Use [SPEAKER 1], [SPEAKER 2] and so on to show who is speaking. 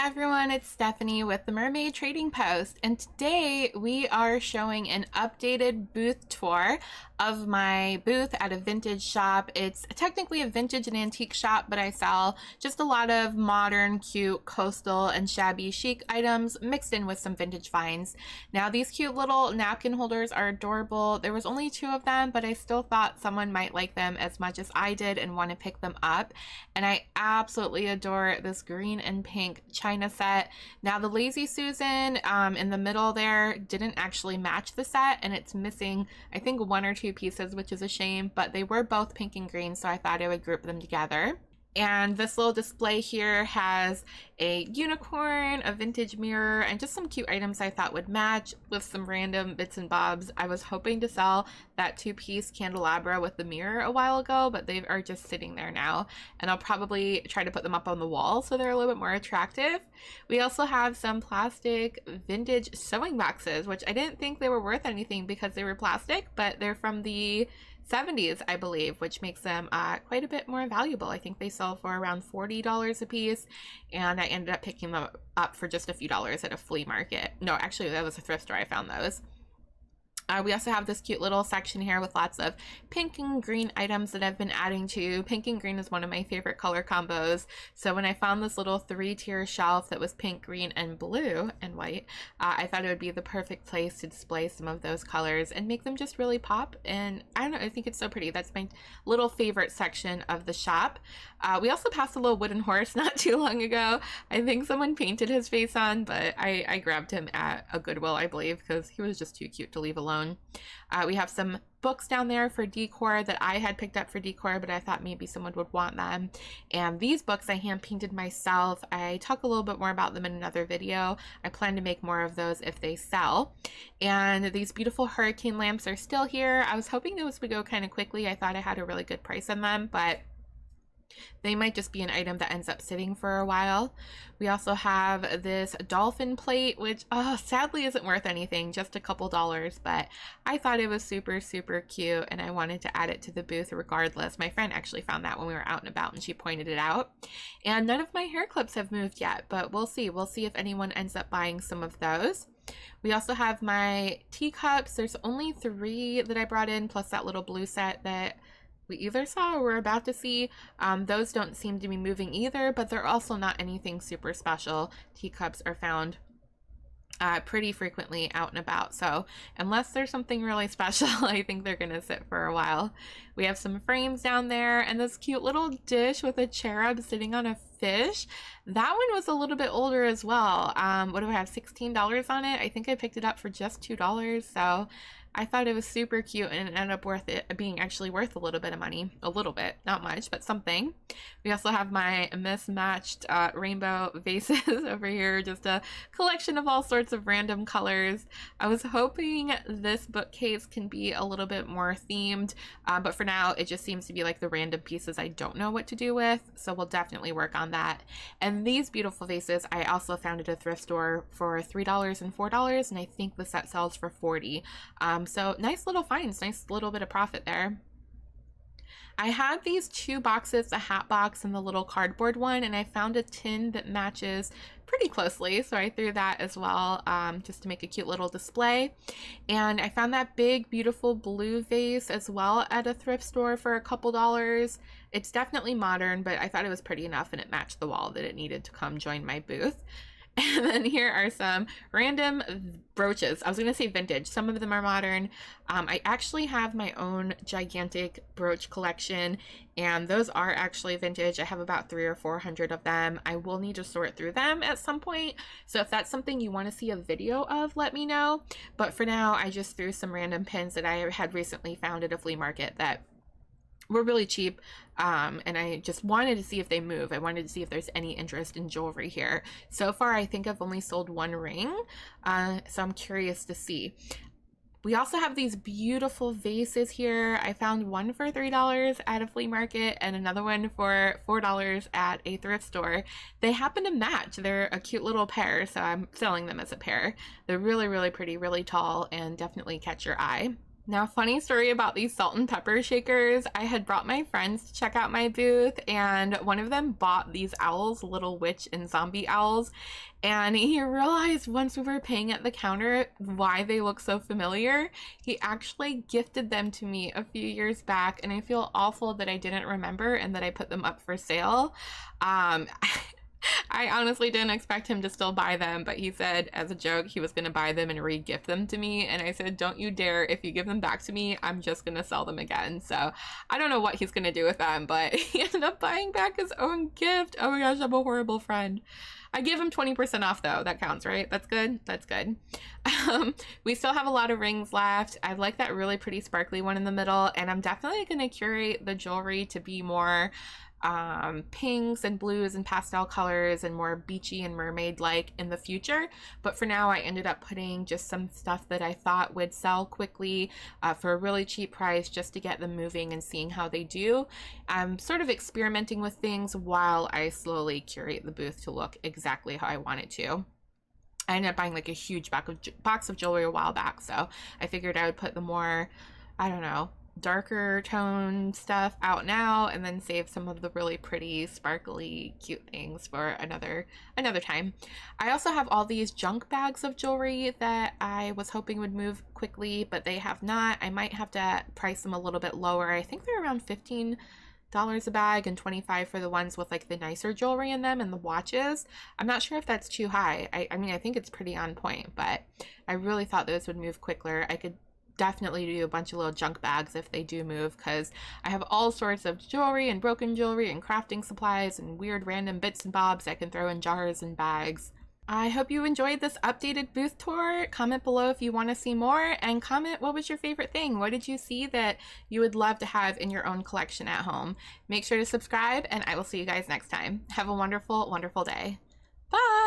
[SPEAKER 1] everyone, it's Stephanie with the Mermaid Trading Post, and today we are showing an updated booth tour of my booth at a vintage shop. It's technically a vintage and antique shop, but I sell just a lot of modern, cute, coastal, and shabby chic items mixed in with some vintage finds. Now, these cute little napkin holders are adorable. There was only 2 of them, but I still thought someone might like them as much as I did and want to pick them up. And I absolutely adore this green and pink China set. Now, the Lazy Susan in the middle there didn't actually match the set, and it's missing, I think, 1 or 2 pieces, which is a shame, but they were both pink and green, so I thought I would group them together. And this little display here has a unicorn, a vintage mirror, and just some cute items I thought would match with some random bits and bobs. I was hoping to sell that 2-piece candelabra with the mirror a while ago, but they are just sitting there now. And I'll probably try to put them up on the wall so they're a little bit more attractive. We also have some plastic vintage sewing boxes, which I didn't think they were worth anything because they were plastic, but they're from the 70s, I believe, which makes them quite a bit more valuable. I think they sell for around $40 a piece, and I ended up picking them up for just a few dollars at a flea market. No, actually, that was a thrift store I found those. We also have this cute little section here with lots of pink and green items that I've been adding to. Pink and green is one of my favorite color combos. So when I found this little 3-tier shelf that was pink, green, and blue and white, I thought it would be the perfect place to display some of those colors and make them just really pop. And I don't know, I think it's so pretty. That's my little favorite section of the shop. We also passed a little wooden horse not too long ago. I think someone painted his face on, but I grabbed him at a Goodwill, I believe, because he was just too cute to leave alone. We have some books down there for decor that I had picked up for decor, but I thought maybe someone would want them. And these books I hand painted myself. I talk a little bit more about them in another video. I plan to make more of those if they sell. And these beautiful hurricane lamps are still here. I was hoping those would go kind of quickly. I thought I had a really good price on them, but they might just be an item that ends up sitting for a while. We also have this Dolphin Plate, which sadly isn't worth anything, just a couple dollars, but I thought it was super, super cute and I wanted to add it to the booth regardless. My friend actually found that when we were out and about and she pointed it out. And none of my hair clips have moved yet, but we'll see. We'll see if anyone ends up buying some of those. We also have my teacups. There's only 3 that I brought in, plus that little blue set that we either saw or we're about to see. Those don't seem to be moving either, but they're also not anything super special. Teacups are found pretty frequently out and about, so unless there's something really special, I think they're gonna sit for a while. We have some frames down there and this cute little dish with a cherub sitting on a fish. That one was a little bit older as well. What do I have, $16 on it? I think I picked it up for just $2, so I thought it was super cute and it ended up being actually worth a little bit of money. A little bit, not much, but something. We also have my mismatched rainbow vases over here, just a collection of all sorts of random colors. I was hoping this bookcase can be a little bit more themed, but for now it just seems to be like the random pieces I don't know what to do with, so we'll definitely work on that. And these beautiful vases I also found at a thrift store for $3 and $4, and I think the set sells for $40. So nice little finds, nice little bit of profit there. I had these 2 boxes, a hat box and the little cardboard one, and I found a tin that matches pretty closely, so I threw that as well, just to make a cute little display. And I found that big beautiful blue vase as well at a thrift store for a couple dollars. It's definitely modern, but I thought it was pretty enough and it matched the wall that it needed to come join my booth. And then here are some random brooches. I was going to say vintage. Some of them are modern. I actually have my own gigantic brooch collection, and those are actually vintage. I have about 300 or 400 of them. I will need to sort through them at some point. So if that's something you want to see a video of, let me know. But for now, I just threw some random pins that I had recently found at a flea market that were really cheap, and I just wanted to see if they move. I wanted to see if there's any interest in jewelry here. So far, I think I've only sold 1 ring, so I'm curious to see. We also have these beautiful vases here. I found one for $3 at a flea market and another one for $4 at a thrift store. They happen to match. They're a cute little pair, so I'm selling them as a pair. They're really, really pretty, really tall, and definitely catch your eye. Now, funny story about these salt and pepper shakers. I had brought my friends to check out my booth, and one of them bought these owls, little witch and zombie owls, and he realized once we were paying at the counter why they look so familiar. He actually gifted them to me a few years back, and I feel awful that I didn't remember and that I put them up for sale. I honestly didn't expect him to still buy them, but he said as a joke he was going to buy them and re-gift them to me, and I said, don't you dare. If you give them back to me, I'm just going to sell them again. So I don't know what he's going to do with them, but he ended up buying back his own gift. Oh my gosh, I'm a horrible friend. I give him 20% off though. That counts, right? That's good. That's good. We still have a lot of rings left. I like that really pretty sparkly one in the middle, and I'm definitely going to curate the jewelry to be more pinks and blues and pastel colors and more beachy and mermaid like in the future. But for now, I ended up putting just some stuff that I thought would sell quickly for a really cheap price, just to get them moving and seeing how they do. I'm sort of experimenting with things while I slowly curate the booth to look exactly how I want it to. I ended up buying like a huge box of jewelry a while back, so I figured I would put the more, I don't know, darker tone stuff out now, and then save some of the really pretty sparkly cute things for another time. I also have all these junk bags of jewelry that I was hoping would move quickly, but they have not. I might have to price them a little bit lower. I think they're around $15 a bag and $25 for the ones with like the nicer jewelry in them and the watches. I'm not sure if that's too high. I mean, I think it's pretty on point, but I really thought those would move quicker. I could definitely do a bunch of little junk bags if they do move, because I have all sorts of jewelry and broken jewelry and crafting supplies and weird random bits and bobs I can throw in jars and bags. I hope you enjoyed this updated booth tour. Comment below if you want to see more, and comment what was your favorite thing. What did you see that you would love to have in your own collection at home? Make sure to subscribe, and I will see you guys next time. Have a wonderful, wonderful day. Bye!